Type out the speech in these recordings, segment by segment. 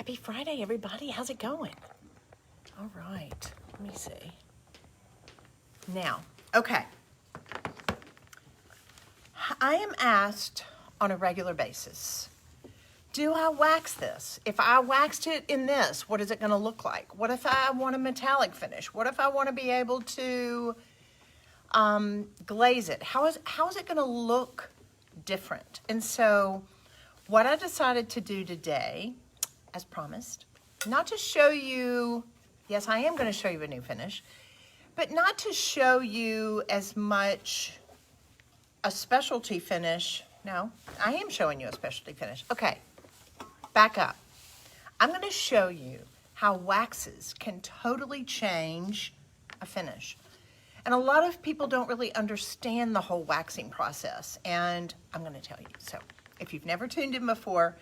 Happy Friday, everybody. How's it going? All right, let me see. Now, okay. I am asked on a regular basis, do I wax this? If I waxed it in this, what is it gonna look like? What if I want a metallic finish? What if I wanna be able to glaze it? How is it gonna look different? And so what I decided to do today, as promised, not to show you, yes, I am gonna show you a new finish, but not to show you as much a specialty finish. No, I am showing you a specialty finish. Okay, back up. I'm gonna show you how waxes can totally change a finish. And a lot of people don't really understand the whole waxing process, and I'm gonna tell you. So if you've never tuned in before,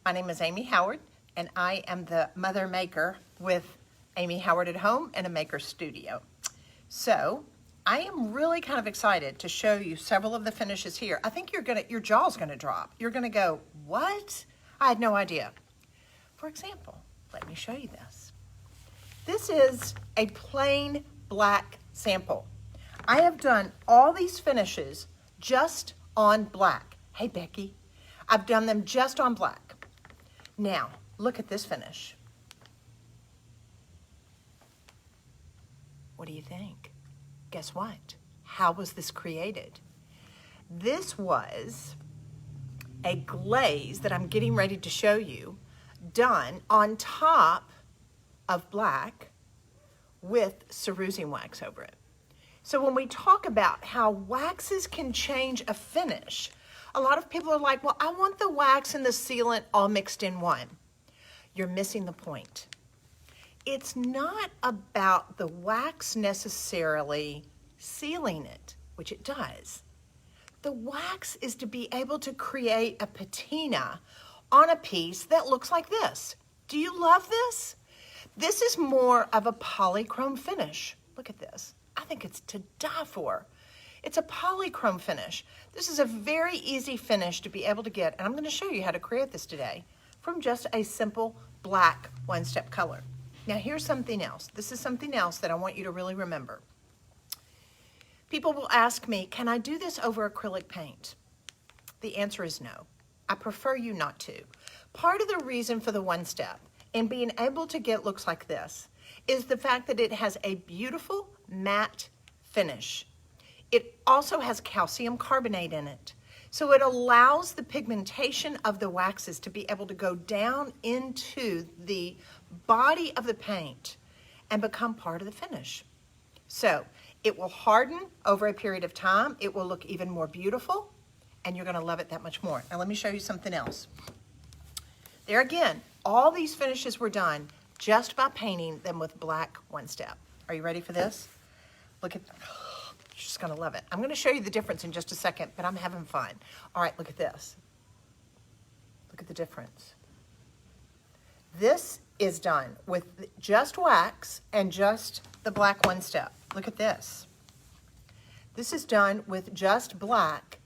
my name is Amy Howard, and I am the mother maker with Amy Howard at Home and a maker studio. So I am really kind of excited to show you several of the finishes here. I think your jaw's gonna drop. You're gonna go, what? I had no idea. For example, let me show you this. This is a plain black sample. I have done all these finishes just on black. Hey, Becky. I've done them just on black. Now, look at this finish. What do you think? Guess what? How was this created? This was a glaze that I'm getting ready to show you, done on top of black with Cerusine wax over it. So when we talk about how waxes can change a finish, a lot of people are like, well, I want the wax and the sealant all mixed in one. You're missing the point. It's not about the wax necessarily sealing it, which it does. The wax is to be able to create a patina on a piece that looks like this. Do you love this? This is more of a polychrome finish. Look at this. I think it's to die for. It's a polychrome finish. This is a very easy finish to be able to get, and I'm going to show you how to create this today from just a simple black one-step color. Now here's something else. This is something else that I want you to really remember. People will ask me, can I do this over acrylic paint? The answer is no. I prefer you not to. Part of the reason for the one-step and being able to get looks like this is the fact that it has a beautiful matte finish. It also has calcium carbonate in it. So it allows the pigmentation of the waxes to be able to go down into the body of the paint and become part of the finish. So it will harden over a period of time. It will look even more beautiful, and you're gonna love it that much more. Now let me show you something else. There again, all these finishes were done just by painting them with black one-step. Are you ready for this? Look at, you're just gonna love it. I'm gonna show you the difference in just a second, but I'm having fun. All right, look at this. Look at the difference. This is done with just wax and just the black one-step. Look at this. This is done with just black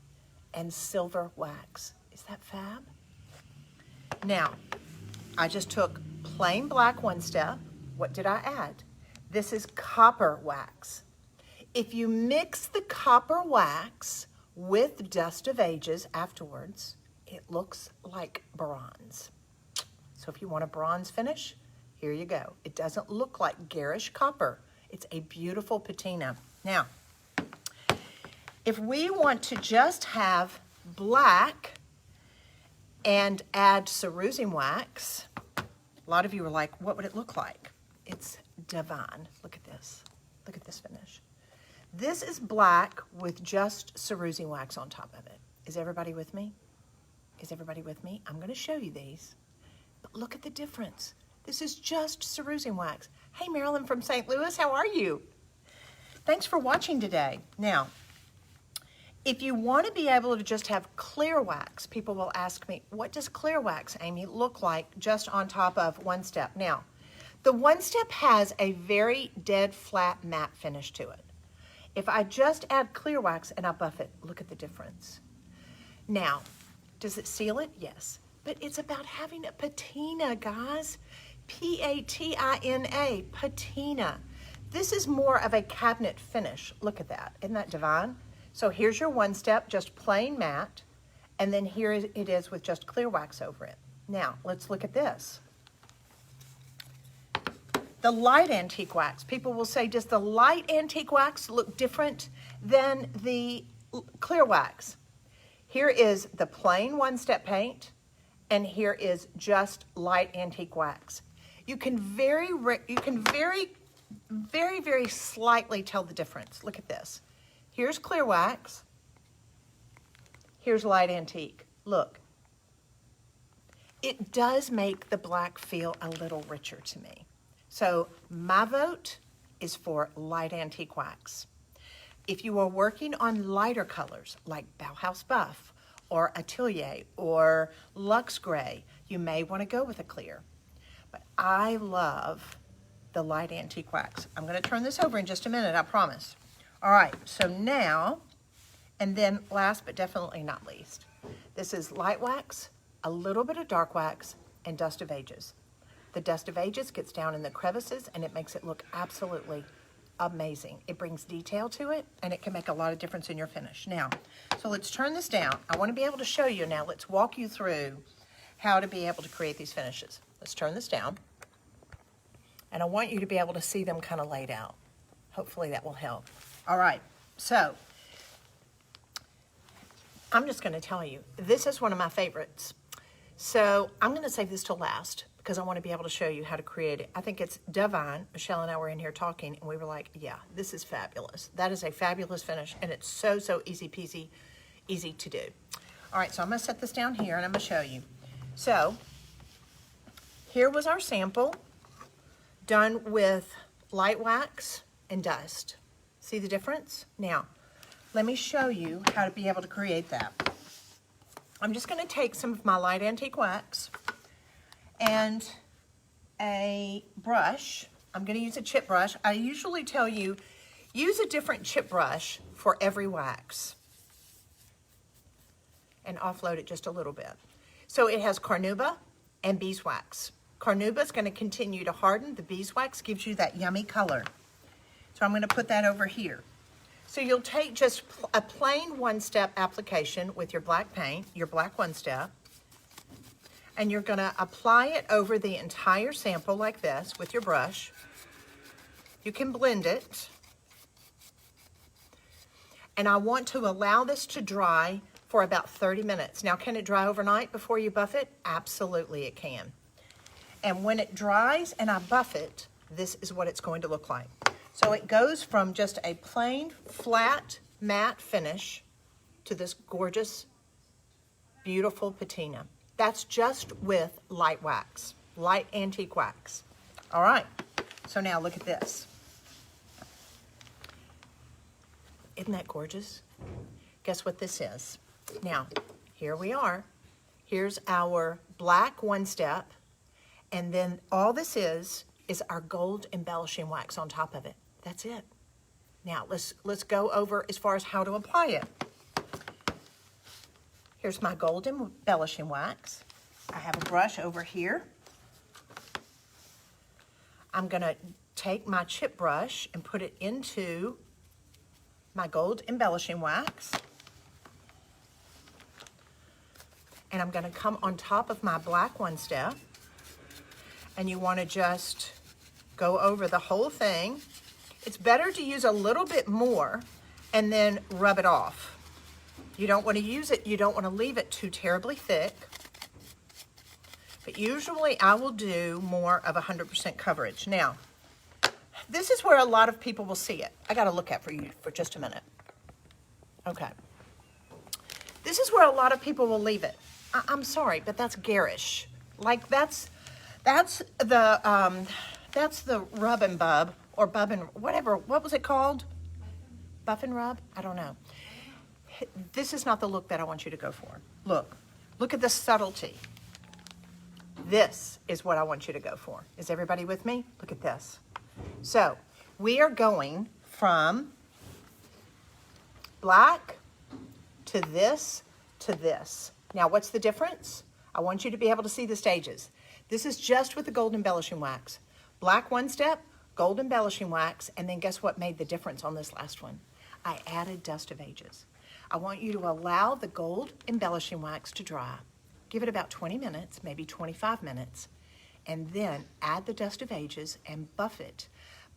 and silver wax. Is that fab? Now, I just took plain black one-step. What did I add? This is copper wax. If you mix the copper wax with Dust of Ages afterwards, it looks like bronze. So if you want a bronze finish, here you go. It doesn't look like garish copper. It's a beautiful patina. Now, if we want to just have black and add Cerusine wax, a lot of you are like, what would it look like? It's divine. Look at this. Look at this finish. This is black with just Cerusine wax on top of it. Is everybody with me? Is everybody with me? I'm gonna show you these, but look at the difference. This is just Cerusine wax. Hey, Marilyn from St. Louis, how are you? Thanks for watching today. Now, if you want to be able to just have clear wax, people will ask me, what does clear wax, Amy, look like just on top of one-step? Now, the one-step has a very dead, flat, matte finish to it. If I just add clear wax and I buff it, look at the difference. Now, does it seal it? Yes. but it's about having a patina, guys. P-A-T-I-N-A, patina. This is more of a cabinet finish. Look at that. Isn't that divine? So here's your one step, just plain matte, and then here it is with just clear wax over it. Now, let's look at this. The light antique wax. People will say, does the light antique wax look different than the clear wax? Here is the plain one-step paint, and here is just light antique wax. You can very slightly tell the difference. Look at this. Here's clear wax. Here's light antique. Look. It does make the black feel a little richer to me. So my vote is for light antique wax. If you are working on lighter colors like Bauhaus Buff or Atelier or Luxe Gray, you may want to go with a clear. But I love the light antique wax. I'm going to turn this over in just a minute, I promise. All right, so now, and then last but definitely not least, this is light wax, a little bit of dark wax, and Dust of Ages. The Dust of Ages gets down in the crevices and it makes it look absolutely amazing. It brings detail to it and it can make a lot of difference in your finish. Now, so let's turn this down. I want to be able to show you now. Let's walk you through how to be able to create these finishes. Let's turn this down. And I want you to be able to see them kind of laid out. Hopefully that will help. All right, so I'm just going to tell you, this is one of my favorites. So I'm going to save this till last because I want to be able to show you how to create it. I think it's divine. Michelle and I were in here talking and we were like, yeah, this is fabulous. That is a fabulous finish and it's so easy peasy, easy to do. All right, so I'm going to set this down here and I'm going to show you. So here was our sample done with light wax and dust. See the difference? Now, let me show you how to be able to create that. I'm just going to take some of my light antique wax and a brush. I'm going to use a chip brush. I usually tell you, use a different chip brush for every wax and offload it just a little bit. So it has carnauba and beeswax. Carnauba is going to continue to harden. The beeswax gives you that yummy color. So I'm going to put that over here. So you'll take just a plain one-step application with your black paint, your black one-step, and you're going to apply it over the entire sample like this with your brush. You can blend it. And I want to allow this to dry for about 30 minutes. Now, can it dry overnight before you buff it? Absolutely it can. And when it dries and I buff it, this is what it's going to look like. So it goes from just a plain, flat, matte finish to this gorgeous, beautiful patina. That's just with light wax, light antique wax. All right, so now look at this. Isn't that gorgeous? Guess what this is? Now, here we are. Here's our black one-step, and then all this is our gold embellishing wax on top of it. That's it. Now, let's go over as far as how to apply it. Here's my gold embellishing wax. I have a brush over here. I'm going to take my chip brush and put it into my gold embellishing wax. And I'm going to come on top of my black one-step. And you want to just go over the whole thing. It's better to use a little bit more and then rub it off. You don't want to use it, you don't want to leave it too terribly thick. But usually I will do more of 100% coverage. Now, this is where a lot of people will see it. I got to look at for you for just a minute. Okay. This is where a lot of people will leave it. I'm sorry, but that's garish. Like that's the rub and bub. Or bub and whatever, what was it called? Buff and rub? I don't know. This is not the look that I want you to go for. Look at the subtlety. This is what I want you to go for. Is everybody with me? Look at this. So we are going from black to this to this. Now what's the difference? I want you to be able to see the stages. This is just with the gold embellishing wax. Black one step, gold embellishing wax, and then guess what made the difference on this last one? I added dust of ages. I want you to allow the gold embellishing wax to dry. Give it about 20 minutes, maybe 25 minutes, and then add the dust of ages and buff it.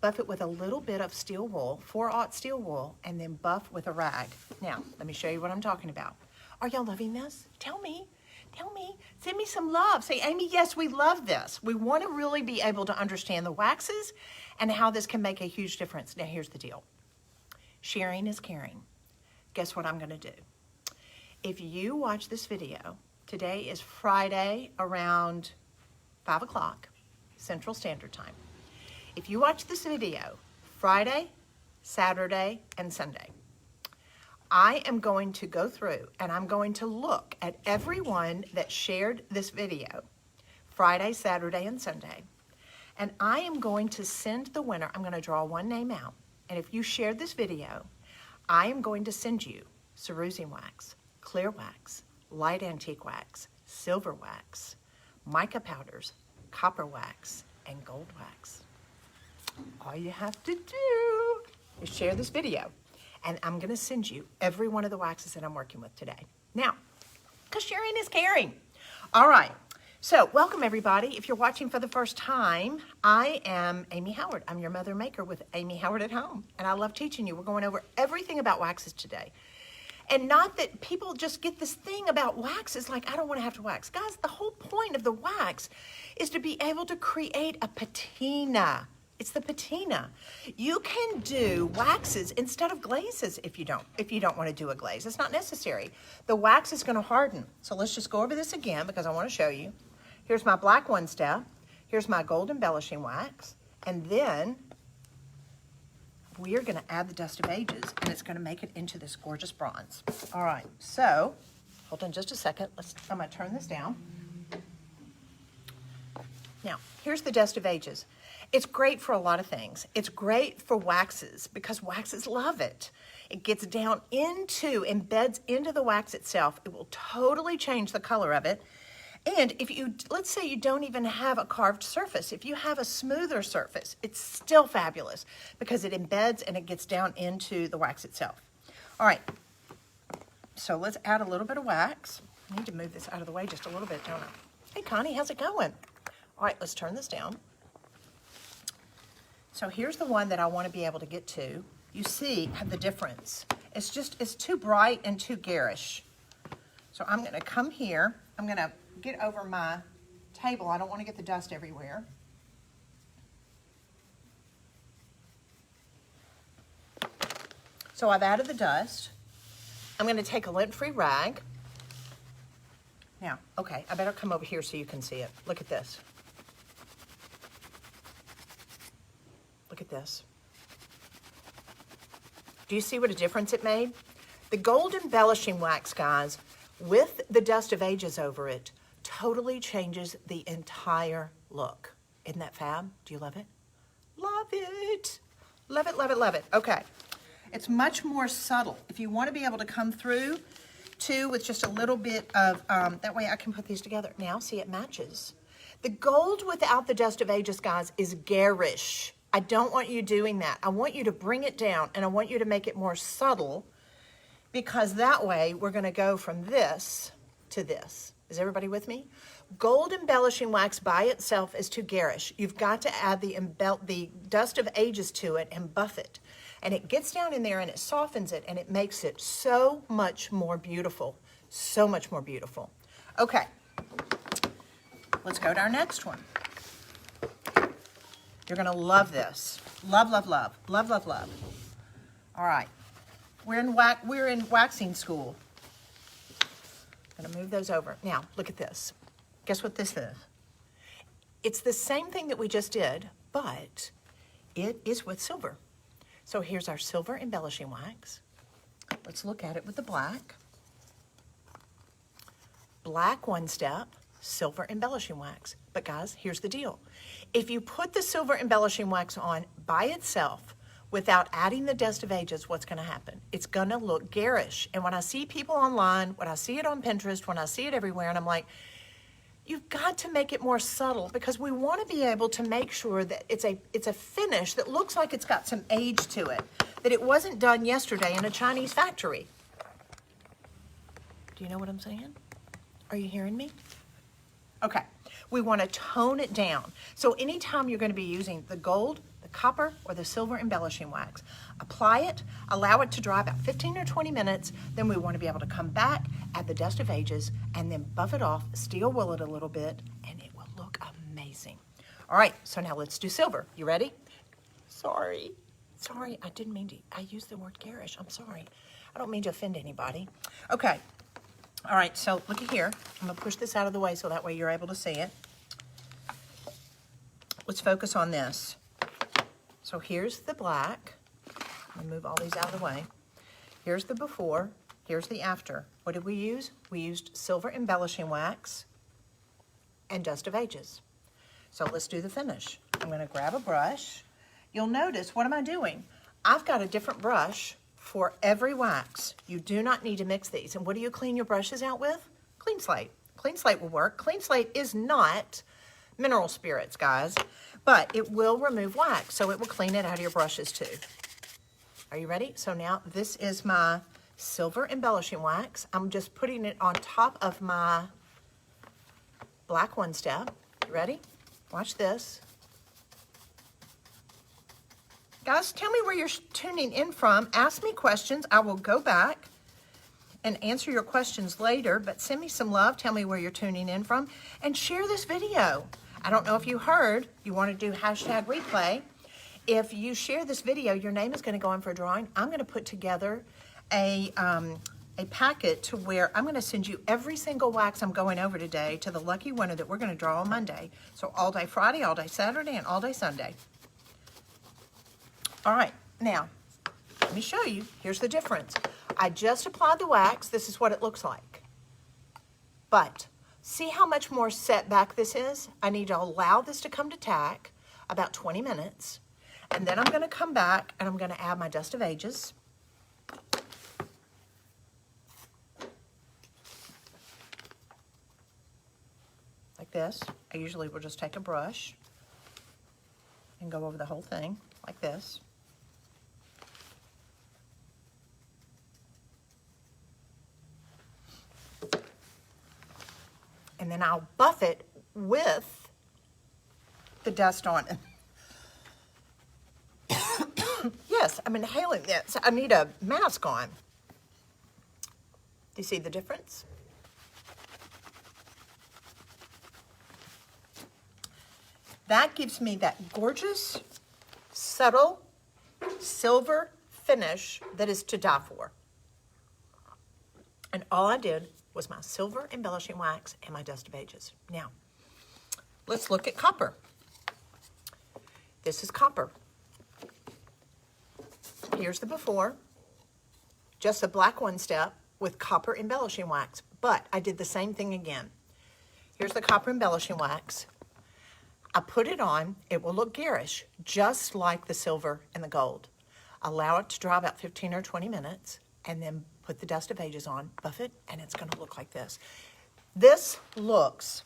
Buff it with a little bit of steel wool, 4/0 steel wool, and then buff with a rag. Now, let me show you what I'm talking about. Are y'all loving this? Tell me. Tell me. Send me some love. Say, Amy, yes, we love this. We want to really be able to understand the waxes and how this can make a huge difference. Now, here's the deal. Sharing is caring. Guess what I'm going to do? If you watch this video, today is Friday around 5 o'clock Central Standard Time. If you watch this video Friday, Saturday, and Sunday, I am going to go through and I'm going to look at everyone that shared this video Friday, Saturday, and Sunday. And I am going to send the winner, I'm going to draw one name out. And if you shared this video, I am going to send you Cerusine wax, clear wax, light antique wax, silver wax, mica powders, copper wax, and gold wax. All you have to do is share this video, and I'm going to send you every one of the waxes that I'm working with today. Now, because sharing is caring. All right, so welcome everybody. If you're watching for the first time, I am Amy Howard. I'm your mother maker with Amy Howard at Home, and I love teaching you. We're going over everything about waxes today. And not that people just get this thing about wax is like, I don't want to have to wax. Guys, the whole point of the wax is to be able to create a patina. It's the patina. You can do waxes instead of glazes if you don't want to do a glaze. It's not necessary. The wax is going to harden. So let's just go over this again because I want to show you. Here's my black one step. Here's my gold embellishing wax. And then we are going to add the dust of ages, and it's going to make it into this gorgeous bronze. All right, so hold on just a second. I'm going to turn this down. Now, here's the dust of ages. It's great for a lot of things. It's great for waxes because waxes love it. It gets down into, embeds into the wax itself. It will totally change the color of it. And if you, let's say you don't even have a carved surface, if you have a smoother surface, it's still fabulous because it embeds and it gets down into the wax itself. All right, so let's add a little bit of wax. I need to move this out of the way just a little bit, don't I? Hey, Connie, how's it going? All right, let's turn this down. So here's the one that I want to be able to get to. You see the difference. It's too bright and too garish. So I'm going to come here. I'm going to get over my table. I don't want to get the dust everywhere. So I've added the dust. I'm going to take a lint-free rag. Now, okay, I better come over here so you can see it. Look at this. Look at this. Do you see what a difference it made? The gold embellishing wax, guys, with the dust of ages over it, totally changes the entire look. Isn't that fab? Do you love it? Love it. Love it, love it, love it. Okay. It's much more subtle. If you want to be able to come through, too, with just a little bit of, that way I can put these together. Now, see, it matches. The gold without the dust of ages, guys, is garish. I don't want you doing that. I want you to bring it down, and I want you to make it more subtle, because that way we're going to go from this to this. Is everybody with me? Gold embellishing wax by itself is too garish. You've got to add the dust of ages to it and buff it. And it gets down in there and it softens it and it makes it so much more beautiful. So much more beautiful. Okay, let's go to our next one. You're gonna love this. Love, love, love. Love, love, love. All right, we're in waxing school. I'm gonna move those over. Now, look at this. Guess what this is? It's the same thing that we just did, but it is with silver. So here's our silver embellishing wax. Let's look at it with the black. Black one step, silver embellishing wax. But guys, here's the deal. If you put the silver embellishing wax on by itself without adding the dust of ages, what's gonna happen? It's gonna look garish. And when I see people online, when I see it on Pinterest, when I see it everywhere, and I'm like, You've got to make it more subtle because we want to be able to make sure that it's a finish that looks like it's got some age to it, that it wasn't done yesterday in a Chinese factory. Do you know what I'm saying? Are you hearing me? Okay, we want to tone it down. So anytime you're going to be using the gold, the copper, or the silver embellishing wax, apply it, allow it to dry about 15 or 20 minutes, then we want to be able to come back, add the dust of ages, and then buff it off, steel wool it a little bit, and it will look amazing. All right, so now let's do silver. You ready? Sorry, I didn't mean to, I used the word garish, I'm sorry. I don't mean to offend anybody. Okay. All right, so look at here. I'm gonna push this out of the way so that way you're able to see it. Let's focus on this. So here's the black. I'm gonna move all these out of the way. Here's the before, here's the after. What did we use? We used silver embellishing wax and dust of ages. So let's do the finish. I'm gonna grab a brush. You'll notice, what am I doing? I've got a different brush for every wax. You do not need to mix these. And what do you clean your brushes out with? Clean slate. Clean slate will work. Clean slate is not mineral spirits, guys, but it will remove wax, so it will clean it out of your brushes too. Are you ready? So now this is my silver embellishing wax. I'm just putting it on top of my black one step. You ready? Watch this. Guys, tell me where you're tuning in from. Ask me questions. I will go back and answer your questions later, but send me some love. Tell me where you're tuning in from and share this video. I don't know if you heard, you want to do hashtag replay. If you share this video, your name is going to go in for a drawing. I'm going to put together a packet to where I'm going to send you every single wax I'm going over today to the lucky winner that we're going to draw on Monday. So all day Friday, all day Saturday, and all day Sunday. All right, now, let me show you. Here's the difference. I just applied the wax. This is what it looks like. But see how much more set back this is? I need to allow this to come to tack about 20 minutes. And then I'm going to come back and I'm going to add my dust of ages. Like this. I usually will just take a brush and go over the whole thing like this. And then I'll buff it with the dust on it. Yes, I'm inhaling this. I need a mask on. Do you see the difference? That gives me that gorgeous, subtle, silver finish that is to die for. And all I did was my silver embellishing wax and my dust of ages. Now, let's look at copper. This is copper. Here's the before, just a black one step with copper embellishing wax, but I did the same thing again. Here's the copper embellishing wax. I put it on, it will look garish, just like the silver and the gold. Allow it to dry about 15 or 20 minutes, and then put the dust of ages on, buff it, and it's gonna look like this. This looks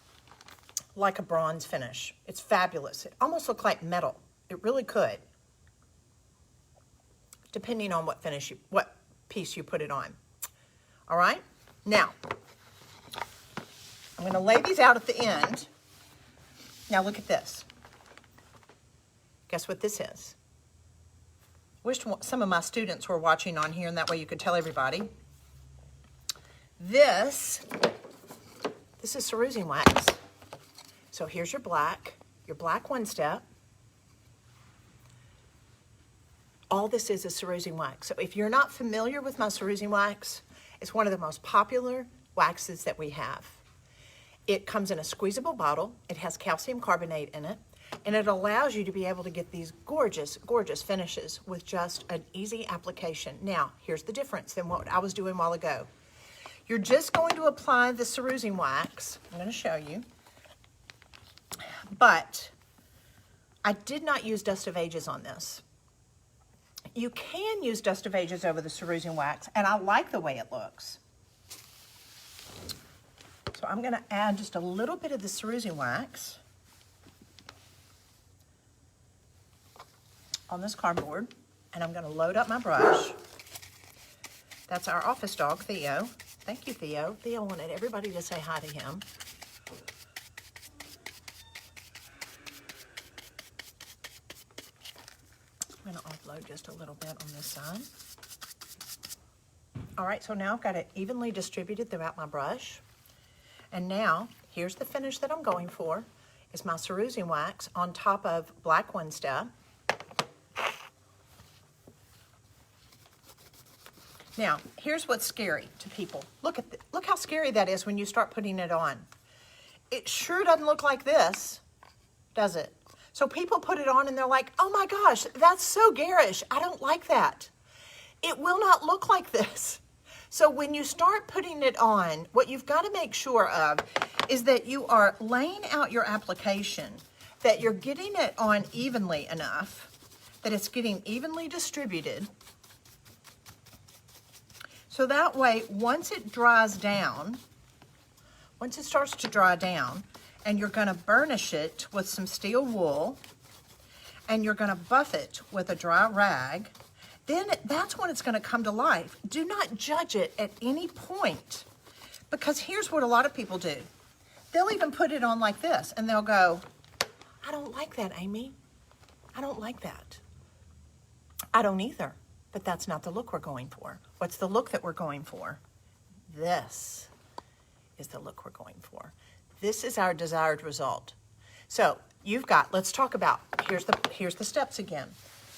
like a bronze finish. It's fabulous. It almost looks like metal. It really could, depending on what piece you put it on. All right, now, I'm gonna lay these out at the end. Now look at this. Guess what this is? Wish some of my students were watching on here, and that way you could tell everybody. This is Cerusine wax. So here's your black one step. All this is Cerusine wax. So if you're not familiar with my Cerusine wax, it's one of the most popular waxes that we have. It comes in a squeezable bottle. It has calcium carbonate in it. And it allows you to be able to get these gorgeous, gorgeous finishes with just an easy application. Now, here's the difference than what I was doing a while ago. You're just going to apply the Cerusine wax. I'm going to show you. But I did not use dust of ages on this. You can use dust of ages over the Cerusine wax, and I like the way it looks. So I'm going to add just a little bit of the Cerusine wax on this cardboard, and I'm going to load up my brush. That's our office dog, Theo. Thank you, Theo. Theo wanted everybody to say hi to him. I'm going to offload just a little bit on this side. All right, so now I've got it evenly distributed throughout my brush. And now, here's the finish that I'm going for. It's my Cerusine wax on top of black one step. Now, here's what's scary to people. Look how scary that is when you start putting it on. It sure doesn't look like this, does it? So people put it on and they're like, oh my gosh, that's so garish. I don't like that. It will not look like this. So when you start putting it on, what you've got to make sure of is that you are laying out your application, that you're getting it on evenly enough, that it's getting evenly distributed. So that way, once it dries down, once it starts to dry down, and you're going to burnish it with some steel wool, and you're going to buff it with a dry rag, then that's when it's going to come to life. Do not judge it at any point, because here's what a lot of people do. They'll even put it on like this, and they'll go, I don't like that, Amy. I don't like that. I don't either, but that's not the look we're going for. What's the look that we're going for? This is the look we're going for. This is our desired result. So you've got, let's talk about, here's the steps again.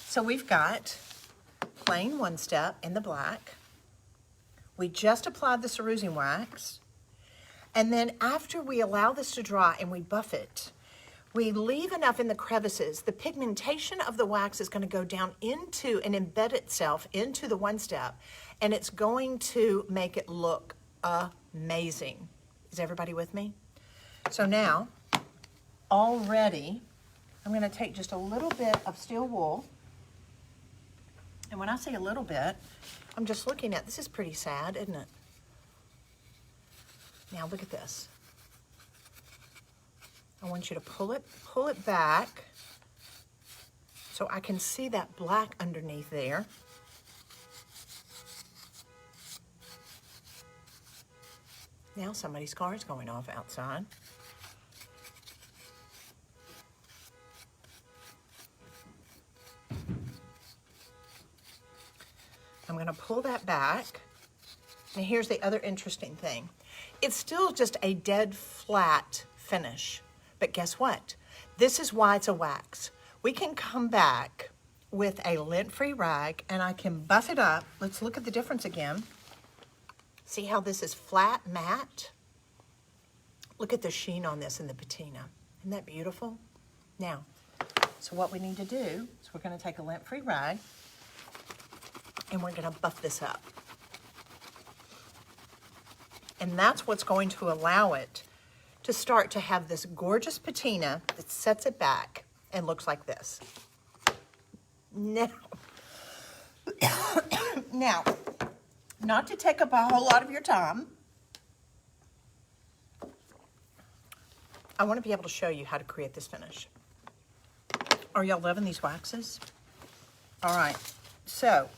So we've got plain one step in the black. We just applied the Cerusine wax. And then after we allow this to dry and we buff it, we leave enough in the crevices. The pigmentation of the wax is going to go down into and embed itself into the one step, and it's going to make it look amazing. Is everybody with me? So now, already, I'm going to take just a little bit of steel wool. And when I say a little bit, I'm just looking at, this is pretty sad, isn't it? Now look at this. I want you to pull it back so I can see that black underneath there. Now somebody's car is going off outside. I'm going to pull that back. And here's the other interesting thing. It's still just a dead flat finish. But guess what? This is why it's a wax. We can come back with a lint-free rag and I can buff it up. Let's look at the difference again. See how this is flat, matte? Look at the sheen on this in the patina. Isn't that beautiful? Now, so what we need to do is we're going to take a lint-free rag and we're going to buff this up. And that's what's going to allow it to start to have this gorgeous patina that sets it back and looks like this. Now, now, not to take up a whole lot of your time, I want to be able to show you how to create this finish. Are y'all loving these waxes? All right, so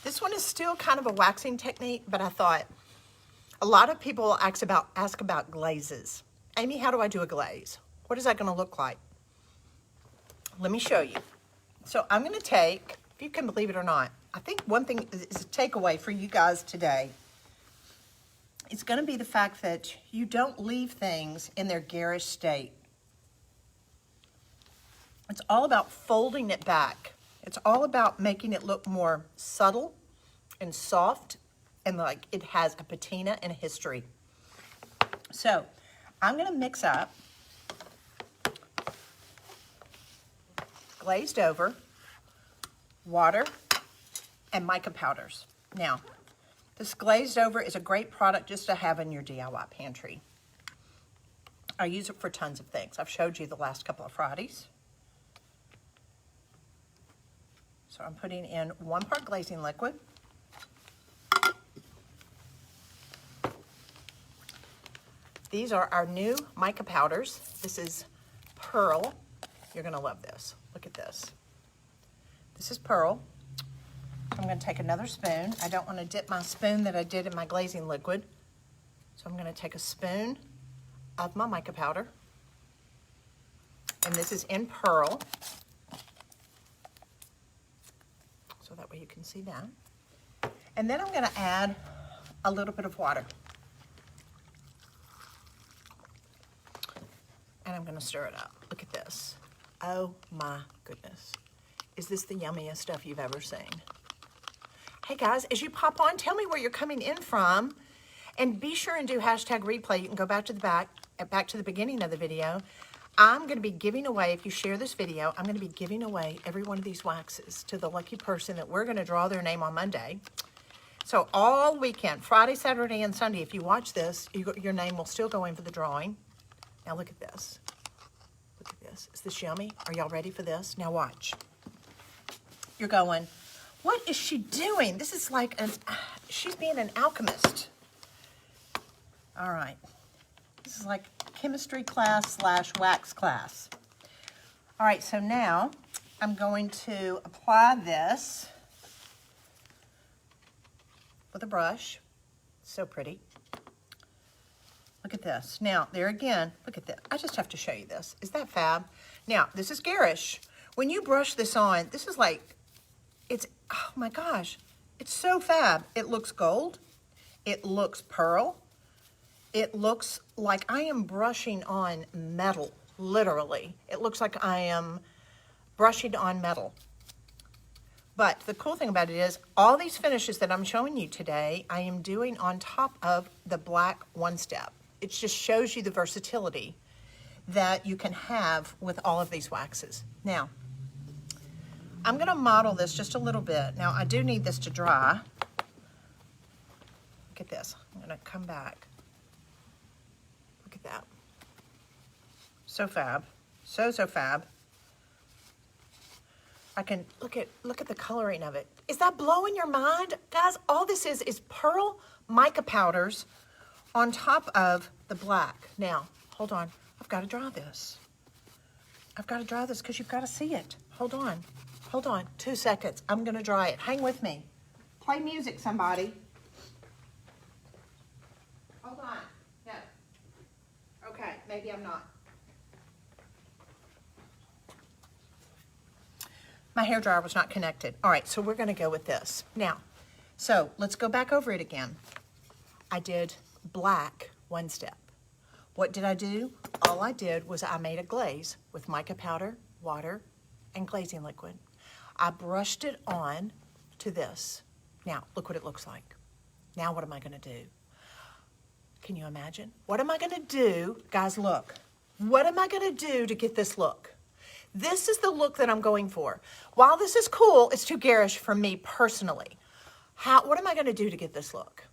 this one is still kind of a waxing technique, but I thought a lot of people ask about glazes. Amy, how do I do a glaze? What is that going to look like? Let me show you. So I'm going to take, if you can believe it or not, I think one thing is a takeaway for you guys today. It's going to be the fact that you don't leave things in their garish state. It's all about folding it back. It's all about making it look more subtle and soft and like it has a patina and a history. So I'm going to mix up glazed over, water, and mica powders. Now, this glazed over is a great product just to have in your DIY pantry. I use it for tons of things. I've showed you the last couple of Fridays. So I'm putting in 1 part glazing liquid. These are our new mica powders. This is Pearl. You're gonna love this. Look at this. This is Pearl. I'm gonna take another spoon. I don't wanna dip my spoon that I did in my glazing liquid. So I'm gonna take a spoon of my mica powder. And this is in Pearl. So that way you can see that. And then I'm gonna add a little bit of water. And I'm gonna stir it up. Look at this. Oh my goodness. Is this the yummiest stuff you've ever seen? Hey guys, as you pop on, tell me where you're coming in from. And be sure and do hashtag replay. You can go back to the beginning of the video. I'm gonna be giving away, if you share this video, I'm gonna be giving away every one of these waxes to the lucky person that we're gonna draw their name on Monday. So all weekend, Friday, Saturday, and Sunday, if you watch this, your name will still go in for the drawing. Now look at this. Look at this. Is this yummy? Are y'all ready for this? Now watch. You're going, what is she doing? This is like she's being an alchemist. All right. This is like chemistry class / wax class. All right, so now I'm going to apply this with a brush. So pretty. Look at this. Now, there again, look at this. I just have to show you this. Is that fab? Now, this is garish. When you brush this on, this is like, it's, oh my gosh, it's so fab. It looks gold. It looks pearl. It looks like I am brushing on metal, literally. It looks like I am brushing on metal. But the cool thing about it is all these finishes that I'm showing you today, I am doing on top of the black one step. It just shows you the versatility that you can have with all of these waxes. Now, I'm gonna model this just a little bit. Now, I do need this to dry. Look at this. I'm gonna come back. Look at that. So fab. So fab. I can look at the coloring of it. Is that blowing your mind? Guys, all this is pearl mica powders on top of the black. Now, hold on. I've got to dry this. I've got to dry this because you've got to see it. Hold on. Hold on. 2 seconds. I'm going to dry it. Hang with me. Play music, somebody. Hold on. No. Okay, maybe I'm not. My hairdryer was not connected. All right, so we're gonna go with this. Now, so let's go back over it again. I did black one step. What did I do? All I did was I made a glaze with mica powder, water, and glazing liquid. I brushed it on to this. Now, look what it looks like. Now what am I gonna do? Can you imagine? What am I gonna do? Guys, look. What am I gonna do to get this look? This is the look that I'm going for. While this is cool, it's too garish for me personally. What am I gonna do to get this look?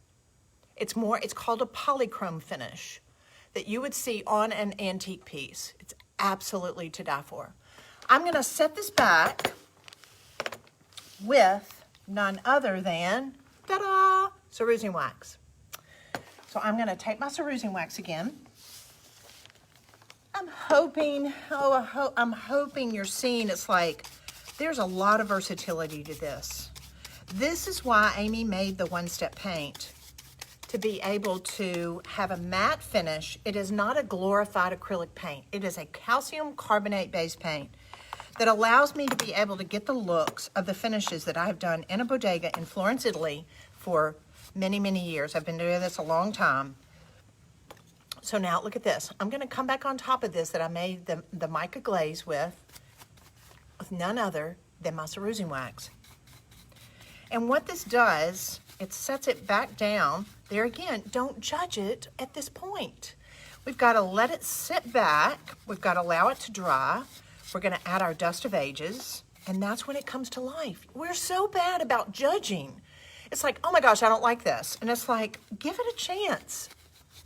It's called a polychrome finish that you would see on an antique piece. It's absolutely to die for. I'm gonna set this back with none other than, ta-da, Cerusine wax. So I'm gonna take my Cerusine wax again. I'm hoping you're seeing it's like, there's a lot of versatility to this. This is why Amy made the one-step paint, to be able to have a matte finish. It is not a glorified acrylic paint. It is a calcium carbonate-based paint that allows me to be able to get the looks of the finishes that I've done in a bodega in Florence, Italy for many, many years. I've been doing this a long time. So now look at this. I'm gonna come back on top of this that I made the mica glaze with none other than my Cerusine wax. And what this does, it sets it back down. There again, don't judge it at this point. We've gotta let it sit back. We've gotta allow it to dry. We're gonna add our dust of ages, and that's when it comes to life. We're so bad about judging. It's like, oh my gosh, I don't like this. And it's like, give it a chance.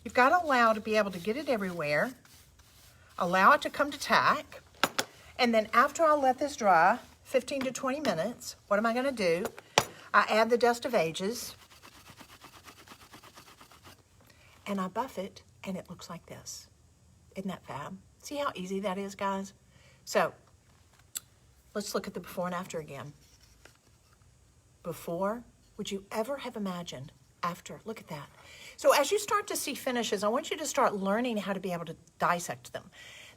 You've got to allow to be able to get it everywhere. Allow it to come to tack. And then after I let this dry, 15 to 20 minutes, what am I going to do? I add the dust of ages. And I buff it and it looks like this. Isn't that fab? See how easy that is, guys? So let's look at the before and after again. Before, would you ever have imagined? After, look at that. So as you start to see finishes, I want you to start learning how to be able to dissect them.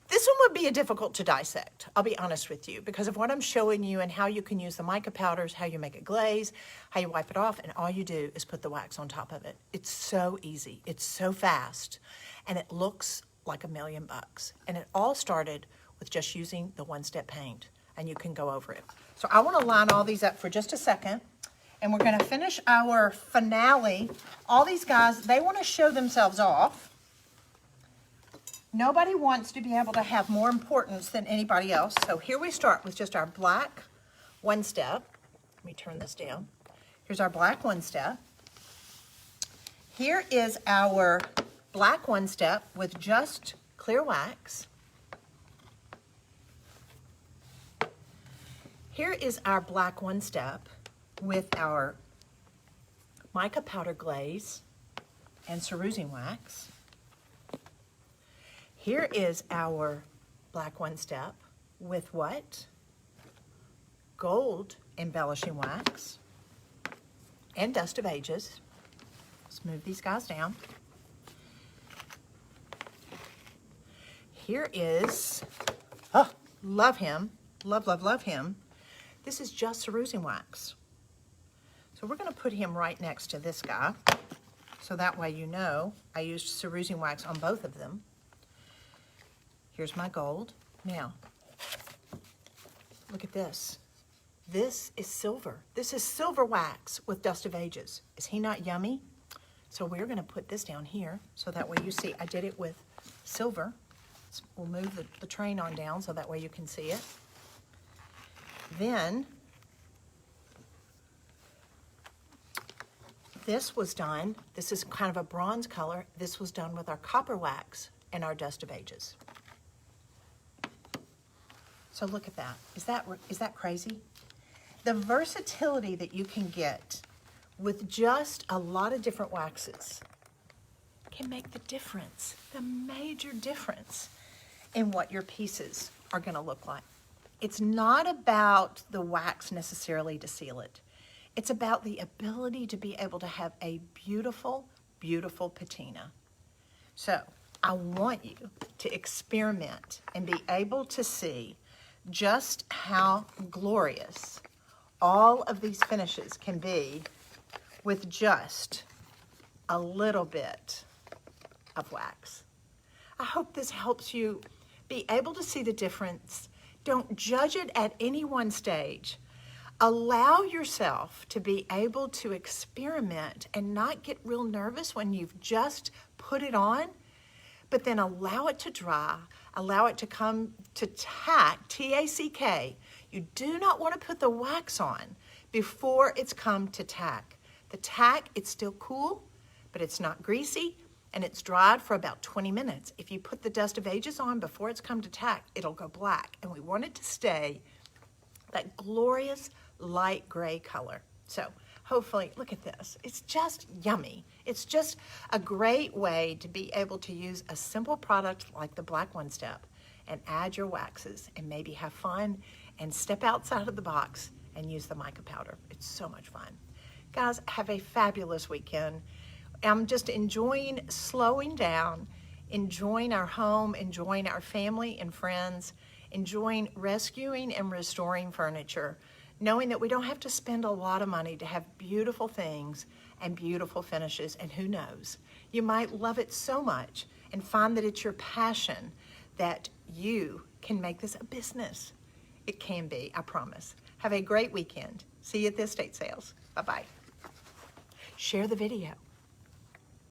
This one would be difficult to dissect, I'll be honest with you, because of what I'm showing you and how you can use the mica powders, how you make a glaze, how you wipe it off, and all you do is put the wax on top of it. It's so easy, it's so fast, and it looks like $1,000,000. And it all started with just using the one-step paint, and you can go over it. So I want to line all these up for just a second, and we're going to finish our finale. All these guys, they want to show themselves off. Nobody wants to be able to have more importance than anybody else. So here we start with just our black one step. Let me turn this down. Here's our black one step. Here is our black one step with just clear wax. Here is our black one step with our mica powder glaze and cerusine wax. Here is our black one step with what? Gold embellishing wax and dust of ages. Let's move these guys down. Here is, oh, love him, love, love, love him. This is just cerusine wax. So we're going to put him right next to this guy, so that way you know I used cerusine wax on both of them. Here's my gold. Now, look at this. This is silver. This is silver wax with dust of ages. Is he not yummy? So we're going to put this down here, so that way you see I did it with silver. So we'll move the train on down so that way you can see it. Then, this was done, this is kind of a bronze color. This was done with our copper wax and our dust of ages. So look at that. Is that crazy? The versatility that you can get with just a lot of different waxes can make the difference, the major difference in what your pieces are going to look like. It's not about the wax necessarily to seal it. It's about the ability to be able to have a beautiful, beautiful patina. So I want you to experiment and be able to see just how glorious all of these finishes can be with just a little bit of wax. I hope this helps you be able to see the difference. Don't judge it at any one stage. Allow yourself to be able to experiment and not get real nervous when you've just put it on, but then allow it to dry, allow it to come to tack, T-A-C-K. You do not want to put the wax on before it's come to tack. The tack, it's still cool, but it's not greasy, and it's dried for about 20 minutes. If you put the dust of ages on before it's come to tack, it'll go black, and we want it to stay that glorious light gray color. So hopefully, look at this. It's just yummy. It's just a great way to be able to use a simple product like the black one step and add your waxes and maybe have fun and step outside of the box and use the mica powder. It's so much fun. Guys, have a fabulous weekend. I'm just enjoying slowing down, enjoying our home, enjoying our family and friends, enjoying rescuing and restoring furniture, knowing that we don't have to spend a lot of money to have beautiful things and beautiful finishes, and who knows, you might love it so much and find that it's your passion that you can make this a business. It can be, I promise. Have a great weekend. See you at the estate sales. Bye-bye. Share the video.